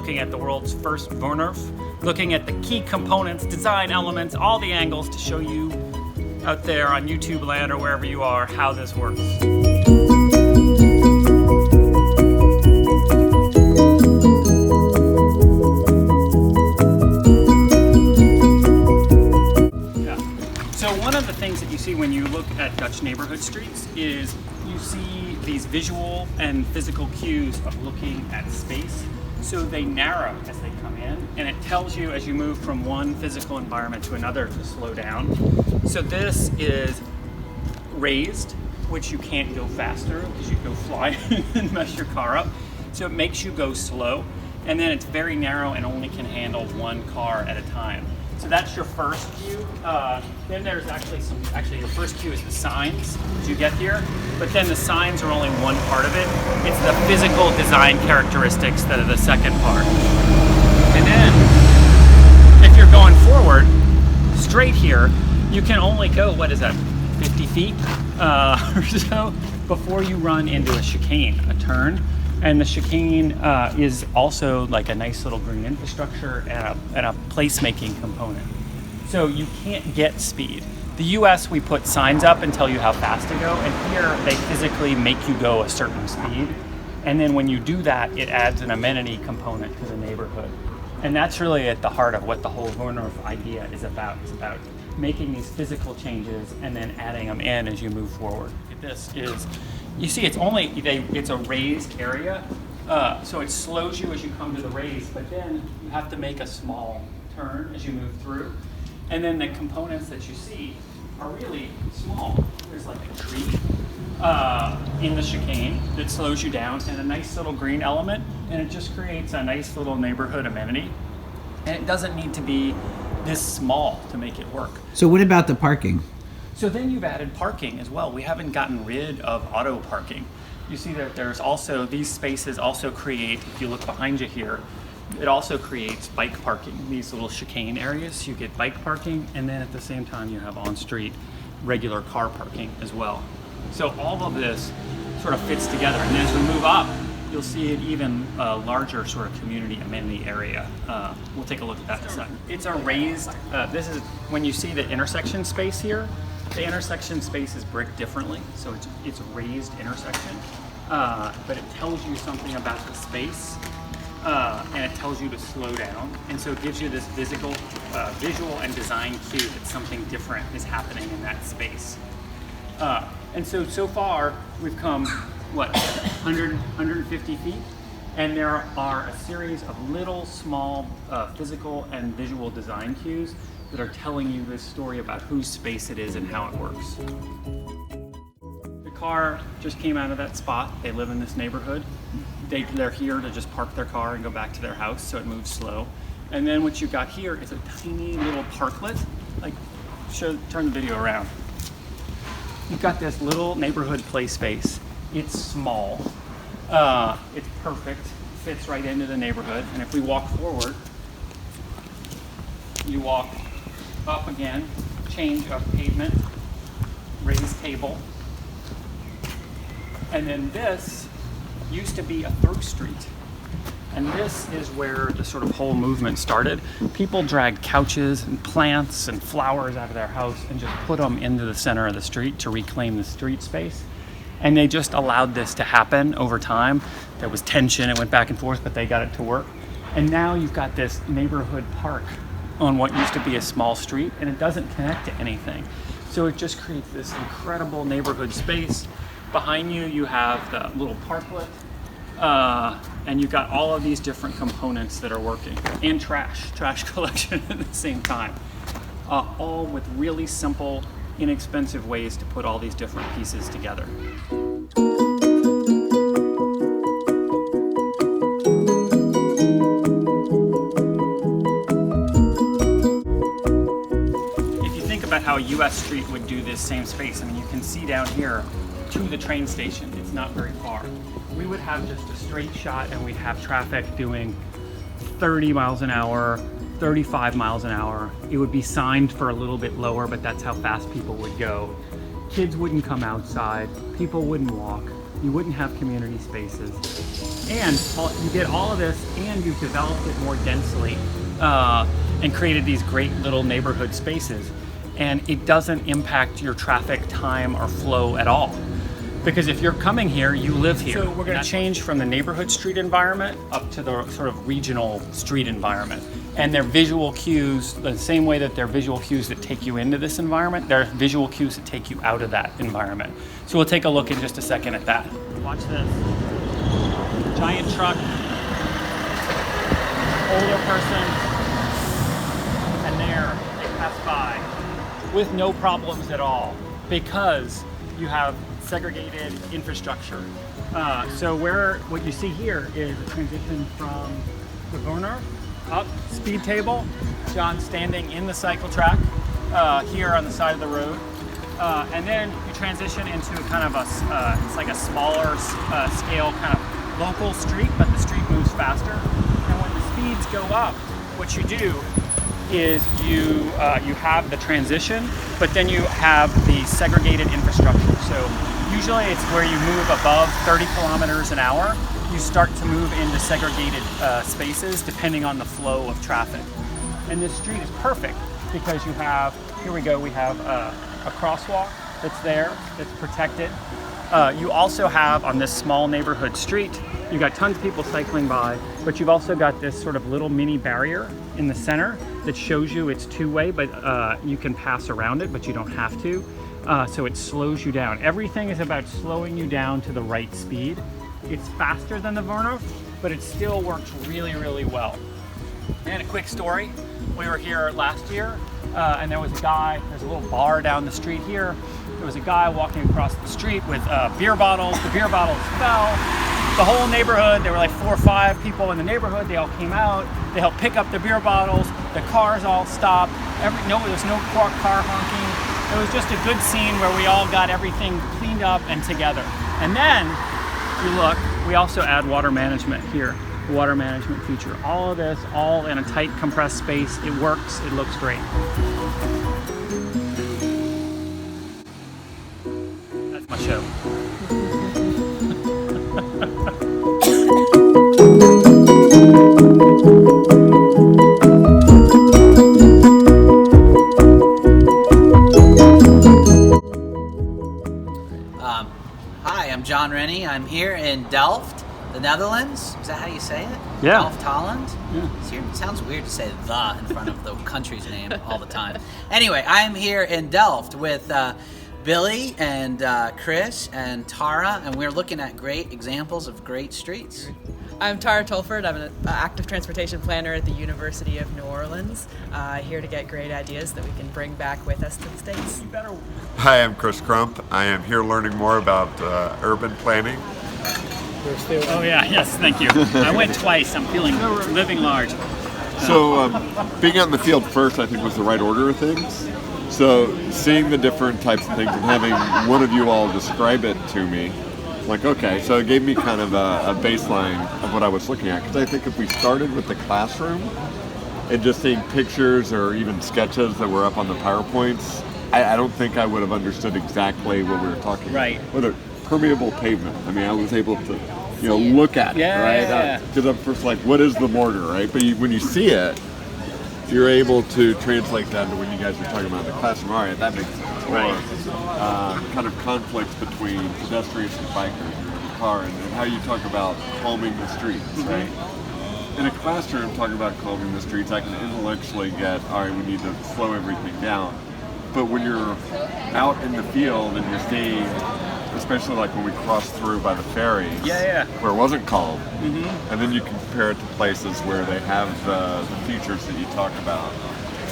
looking at the world's first Wohnhof, looking at the key components, design elements, all the angles to show you out there on YouTube land or wherever you are how this works. So one of the things that you see when you look at Dutch neighborhood streets is you see these visual and physical cues of looking at space. So they narrow as they come in, and it tells you as you move from one physical environment to another to slow down. So this is raised, which you can't go faster because you go fly and mess your car up. So it makes you go slow, and then it's very narrow and only can handle one car at a time. So that's your first cue. Then there's actually your first cue is the signs as you get here, but then the signs are only one part of it. It's the physical design characteristics that are the second part. And then, if you're going forward, straight here, you can only go, what is that, 50 feet or so before you run into a chicane, a turn. And the chicane is also like a nice little green infrastructure and a placemaking component. So you can't get speed. The US, we put signs up and tell you how fast to go, and here they physically make you go a certain speed. And then when you do that, it adds an amenity component to the neighborhood. And that's really at the heart of what the whole Wohnhof idea is about. It's about making these physical changes and then adding them in as you move forward. This is, you see, it's a raised area, so it slows you as you come to the raise, but then you have to make a small turn as you move through. And then the components that you see are really small. There's like a tree in the chicane that slows you down, and a nice little green element, and it just creates a nice little neighborhood amenity. And it doesn't need to be this small to make it work. So what about the parking? So then you've added parking as well. We haven't gotten rid of auto parking. You see that there's also, these spaces also create, if you look behind you here, it also creates bike parking. These little chicane areas, you get bike parking, and then at the same time you have on-street regular car parking as well. So all of this sort of fits together. And then as we move up, you'll see an even larger sort of community amenity area. We'll take a look at that in a second. It's a raised, this is, when you see the intersection space here, the intersection space is bricked differently, so it's a raised intersection, but it tells you something about the space, and it tells you to slow down, and so it gives you this visual and design cue that something different is happening in that space. And so far, we've come, what, 150 feet? And there are a series of little, small physical and visual design cues that are telling you this story about whose space it is and how it works. The car just came out of that spot. They live in this neighborhood. They're here to just park their car and go back to their house, so it moves slow. And then what you've got here is a tiny little parklet. Like, turn the video around. You've got this little neighborhood play space. It's small. It's perfect. Fits right into the neighborhood. And if we walk forward, you walk up again, change of pavement, raised table. And then this used to be a through street. And this is where the sort of whole movement started. People dragged couches and plants and flowers out of their house and just put them into the center of the street to reclaim the street space. And they just allowed this to happen over time. There was tension, it went back and forth, but they got it to work. And now you've got this neighborhood park on what used to be a small street, and it doesn't connect to anything. So it just creates this incredible neighborhood space. Behind you, you have the little parklet, and you've got all of these different components that are working, and trash collection at the same time. All with really simple, inexpensive ways to put all these different pieces together. About how a US street would do this same space. I mean, you can see down here to the train station. It's not very far. We would have just a straight shot and we'd have traffic doing 30 miles an hour, 35 miles an hour. It would be signed for a little bit lower, but that's how fast people would go. Kids wouldn't come outside. People wouldn't walk. You wouldn't have community spaces. And you get all of this, and you've developed it more densely and created these great little neighborhood spaces. And it doesn't impact your traffic time or flow at all. Because if you're coming here, you live here. So we're going to change from the neighborhood street environment up to the sort of regional street environment. And they're visual cues, the same way that they're visual cues that take you into this environment, they're visual cues that take you out of that environment. So we'll take a look in just a second at that. Watch this. Giant truck, older person, and there they pass by with no problems at all because you have segregated infrastructure. So what you see here is a transition from the Werner up speed table, John standing in the cycle track here on the side of the road, and then you transition into a kind of it's like a smaller scale kind of local street, but the street moves faster. And when the speeds go up, what you do is you have the transition, but then you have the segregated infrastructure. So usually it's where you move above 30 kilometers an hour, you start to move into segregated spaces depending on the flow of traffic. And this street is perfect because you have, here we go, we have a crosswalk that's there, that's protected. You also have on this small neighborhood street, you've got tons of people cycling by, but you've also got this sort of little mini barrier in the center that shows you it's two-way, but you can pass around it, but you don't have to. So it slows you down. Everything is about slowing you down to the right speed. It's faster than the Werner, but it still works really, really well. And a quick story, we were here last year, and there was a guy, there's a little bar down the street here. There was a guy walking across the street with beer bottles. The beer bottles fell. The whole neighborhood, there were like 4 or 5 people in the neighborhood, they all came out, they helped pick up the beer bottles, the cars all stopped, there was no car honking. It was just a good scene where we all got everything cleaned up and together. And then, if you look, we also add water management here, water management feature. All of this, all in a tight compressed space. It works, it looks great. That's my show. Hi, I'm John Renne. I'm here in Delft, the Netherlands. Is that how you say it? Yeah. Delft, Holland? Yeah. It sounds weird to say the in front of the country's name all the time. Anyway, I'm here in Delft with Billy and Chris and Tara, and we're looking at great examples of great streets. I'm Tara Tolford. I'm an active transportation planner at the University of New Orleans, here to get great ideas that we can bring back with us to the States. Hi, I'm Chris Crump. I am here learning more about urban planning. Oh yeah, yes, thank you. I went twice. I'm feeling living large. So being out in the field first, I think, was the right order of things. So seeing the different types of things and having one of you all describe it to me, like, okay, so it gave me kind of a baseline of what I was looking at. Because I think if we started with the classroom and just seeing pictures or even sketches that were up on the PowerPoints, I don't think I would have understood exactly what we were talking Right. about. Whether permeable pavement. I mean, I was able to, look at it, right? Because I'm first like, what is the mortar, right? But when you see it, you're able to translate that to when you guys are talking about the classroom. All right, that makes sense. Right. Or kind of conflicts between pedestrians and bikers in the car, and how you talk about calming the streets, right? In a classroom, talking about calming the streets, I can intellectually get, all right, we need to slow everything down. But when you're out in the field and you're seeing, especially like when we crossed through by the ferries, where it wasn't calm, and then you compare it to places where they have the features that you talk about,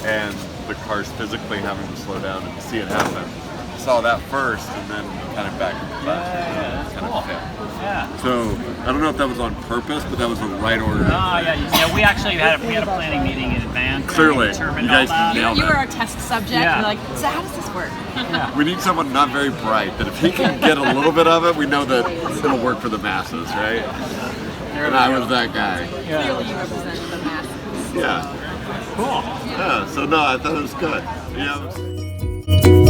and the cars physically having to slow down and see it happen. Saw that first, and then kind of back in the classroom. Kind of fit. Yeah. So I don't know if that was on purpose, but that was the right order. Yeah. We actually had a planning meeting in advance. Clearly, you guys nailed it. You were our test subject. Yeah. You're like, so how does this work? Yeah. We need someone not very bright, that if he can get a little bit of it, we know that it'll work for the masses, right? And I was that guy. Clearly, you represent the masses. Yeah. Cool. Yeah. So no, I thought it was good. Yeah.